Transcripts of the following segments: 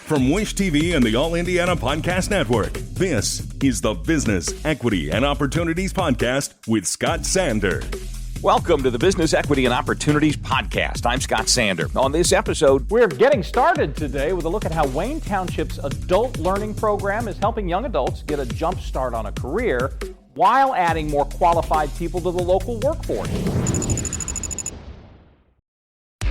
From Wish TV and the All Indiana Podcast Network, this is the Business, Equity, and Opportunities Podcast with Scott Sander. Welcome to the Business, Equity, and Opportunities Podcast. I'm Scott Sander. On this episode, we're getting started today with a look at how Wayne Township's adult learning program is helping young adults get a jump start on a career while adding more qualified people to the local workforce.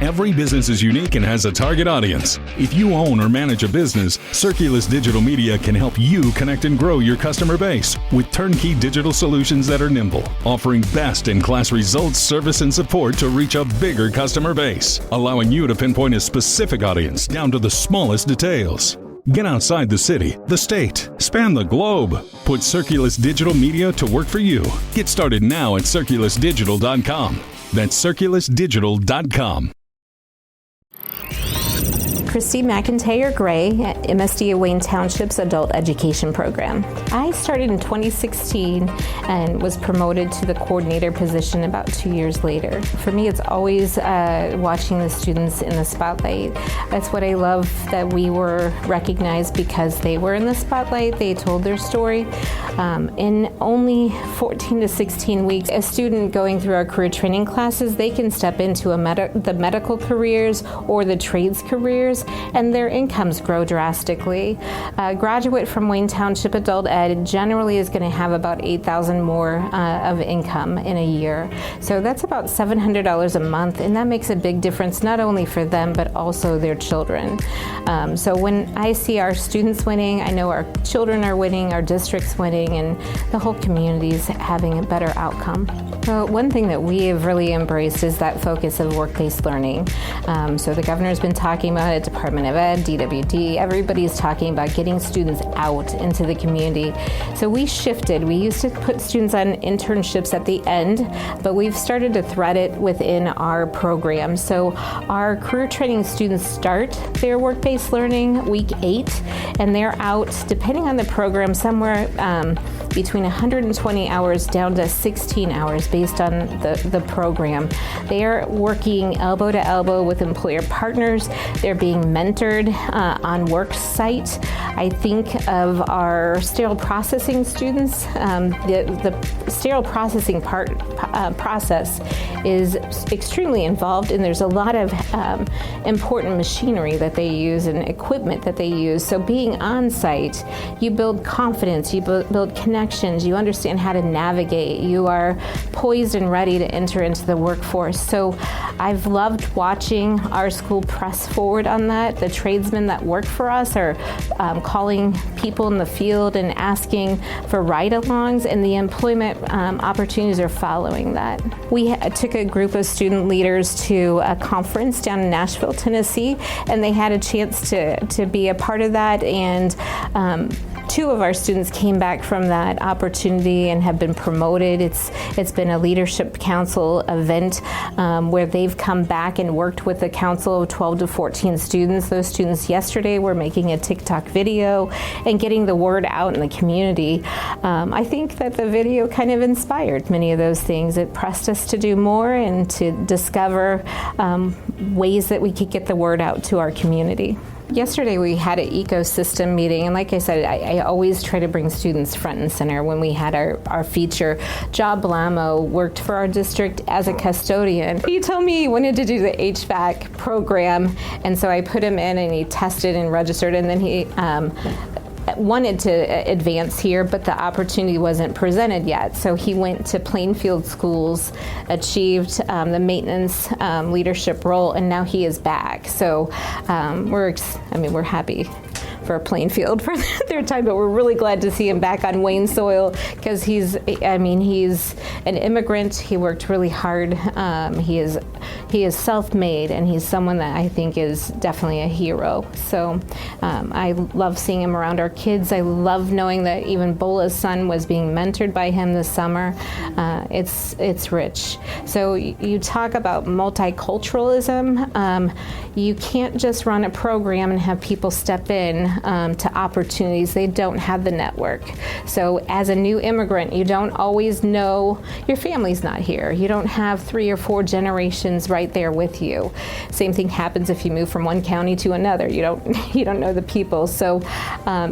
Every business is unique and has a target audience. If you own or manage a business, Circulus Digital Media can help you connect and grow your customer base with turnkey digital solutions that are nimble, offering best-in-class results, service, and support to reach a bigger customer base, allowing you to pinpoint a specific audience down to the smallest details. Get outside the city, the state, span the globe. Put Circulus Digital Media to work for you. Get started now at circulusdigital.com. That's circulusdigital.com. Christy McIntyre Gray at MSD of Wayne Township's Adult Education Program. I started in 2016 and was promoted to the coordinator position about 2 years later. For me, it's always watching the students in the spotlight. That's what I love, that we were recognized because they were in the spotlight, they told their story. In only 14 to 16 weeks, a student going through our career training classes, they can step into the medical careers or the trades careers, and their incomes grow drastically. A graduate from Wayne Township Adult Ed generally is going to have about $8,000 more of income in a year. So that's about $700 a month, and that makes a big difference not only for them but also their children. So when I see our students winning, I know our children are winning, our district's winning, and the whole community's having a better outcome. So one thing that we have really embraced is that focus of work-based learning. So the governor's been talking about it, Department of Ed, DWD, everybody's talking about getting students out into the community. So we shifted. We used to put students on internships at the end, but we've started to thread it within our program. So our career training students start their work-based learning week 8, and they're out, depending on the program, somewhere between 120 hours down to 16 hours based on the program. They are working elbow to elbow with employer partners. They're being mentored on work site. I think of our sterile processing students. The sterile processing process is extremely involved, and there's a lot of important machinery that they use and equipment that they use. So being on site, you build confidence, you build connections, you understand how to navigate, you are poised and ready to enter into the workforce. So I've loved watching our school press forward on that. The tradesmen that work for us are calling people in the field and asking for ride-alongs, and the employment opportunities are following that. We took a group of student leaders to a conference down in Nashville, Tennessee, and they had a chance to be a part of that, and 2 of our students came back from that opportunity and have been promoted. It's been a leadership council event where they've come back and worked with a council of 12 to 14 students. Those students yesterday were making a TikTok video and getting the word out in the community. I think that the video kind of inspired many of those things. It pressed us to do more and to discover ways that we could get the word out to our community. Yesterday we had an ecosystem meeting, and like I said, I always try to bring students front and center. When we had our feature, Job Blamo worked for our district as a custodian. He told me he wanted to do the HVAC program, and so I put him in and he tested and registered, and then he wanted to advance here, but the opportunity wasn't presented yet. So he went to Plainfield Schools, achieved the maintenance leadership role, and now he is back. So we're happy for Plainfield for their time, but we're really glad to see him back on Wayne soil because he's an immigrant. He worked really hard. He is self-made, and he's someone that I think is definitely a hero. So I love seeing him around our kids. I love knowing that even Bola's son was being mentored by him this summer. It's rich. So you talk about multiculturalism. You can't just run a program and have people step in. to opportunities. They don't have the network. So as a new immigrant, you don't always know your family's not here. You don't have 3 or 4 generations right there with you. Same thing happens if you move from one county to another. You don't know the people. So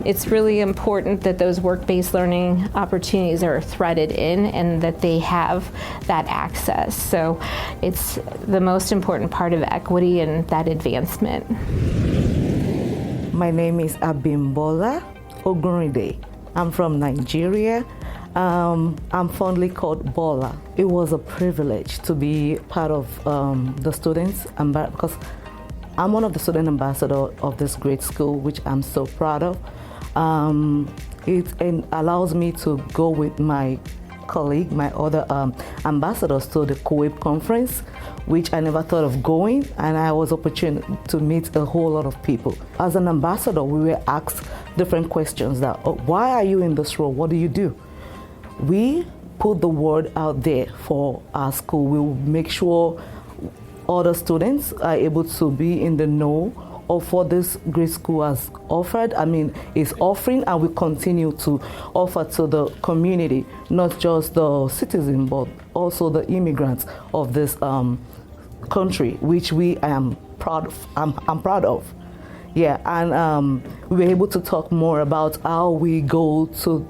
it's really important that those work-based learning opportunities are threaded in and that they have that access. So it's the most important part of equity and that advancement. My name is Abimbola Ogunride. I'm from Nigeria. I'm fondly called Bola. It was a privilege to be part of the students because I'm one of the student ambassadors of this great school, which I'm so proud of. It allows me to go with my colleague, my other ambassadors to the Kuwait conference, which I never thought of going, and I was opportunity to meet a whole lot of people. As an ambassador, we were asked different questions that, why are you in this role? What do you do? We put the word out there for our school. We will make sure other students are able to be in the know of what this great school has offered, is offering, and will continue to offer to the community, not just the citizens, but also the immigrants of this country, which I am proud of. I'm proud of. Yeah, and we were able to talk more about how we go to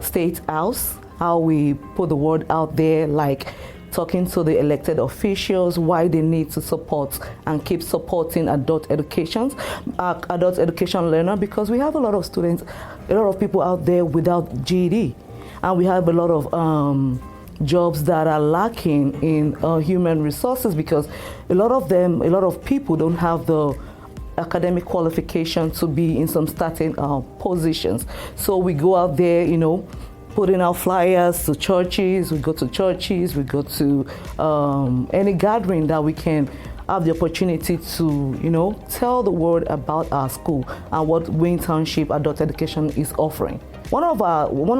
State House, how we put the word out there, like talking to the elected officials, why they need to support and keep supporting adult education learner, because we have a lot of students, a lot of people out there without GED, and we have a lot of jobs that are lacking in human resources because a lot of people don't have the academic qualification to be in some starting positions. So we go out there, putting out flyers to churches, we go to any gathering that we can have the opportunity to, tell the world about our school and what Wayne Township Adult Education is offering. One of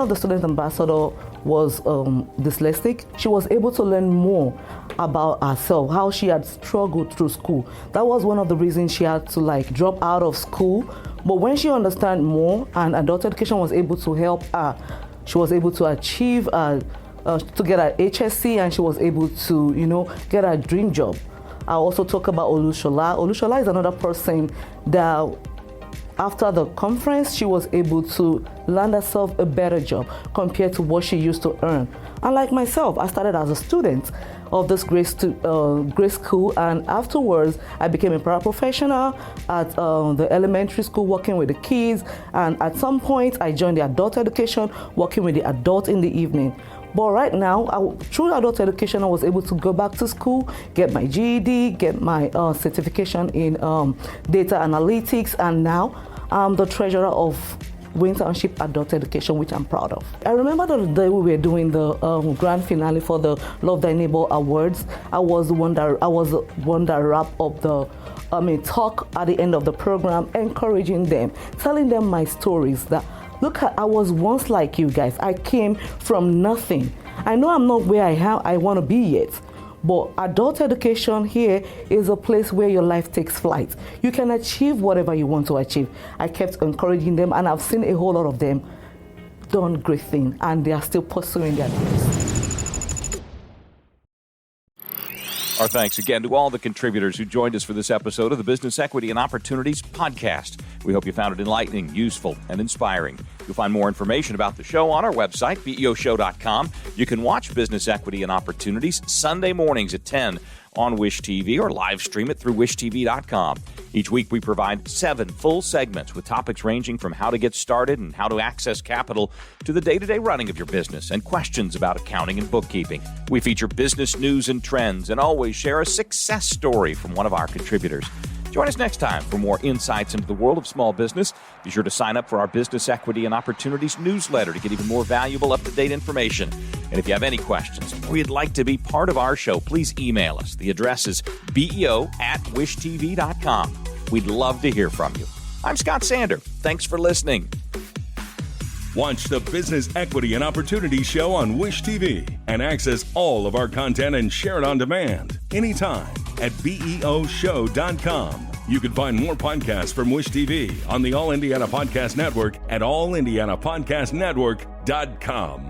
the student ambassadors was dyslexic. She was able to learn more about herself, how she had struggled through school. That was one of the reasons she had to drop out of school. But when she understood more and adult education was able to help her, she was able to achieve, to get her HSC, and she was able to, get her dream job. I also talk about Olushola. Olushola is another person that after the conference, she was able to land herself a better job compared to what she used to earn. And like myself, I started as a student of this great school, and afterwards I became a paraprofessional at the elementary school working with the kids, and at some point I joined the adult education working with the adult in the evening. But right now, through adult education, I was able to go back to school, get my GED, get my certification in data analytics, and now I'm the treasurer of Wayne Township Adult Education, which I'm proud of. I remember the day we were doing the grand finale for the Love Thy Neighbor Awards. I was the one that wrapped up the talk at the end of the program, encouraging them, telling them my stories that, look, I was once like you guys. I came from nothing. I know I'm not where I want to be yet, but adult education here is a place where your life takes flight. You can achieve whatever you want to achieve. I kept encouraging them, and I've seen a whole lot of them done great things, and they are still pursuing their dreams. Our thanks again to all the contributors who joined us for this episode of the Business Equity and Opportunities podcast. We hope you found it enlightening, useful, and inspiring. You'll find more information about the show on our website, beoshow.com. You can watch Business Equity and Opportunities Sunday mornings at 10 on Wish TV or live stream it through wishtv.com. Each week we provide 7 full segments with topics ranging from how to get started and how to access capital to the day-to-day running of your business and questions about accounting and bookkeeping. We feature business news and trends and always share a success story from one of our contributors. Join us next time for more insights into the world of small business. Be sure to sign up for our Business Equity and Opportunities newsletter to get even more valuable, up-to-date information. And if you have any questions or you'd like to be part of our show, please email us. The address is beo@wishtv.com. We'd love to hear from you. I'm Scott Sander. Thanks for listening. Watch the Business Equity and Opportunity Show on Wish TV and access all of our content and share it on demand anytime at beoshow.com. You can find more podcasts from Wish TV on the All Indiana Podcast Network at allindianapodcastnetwork.com.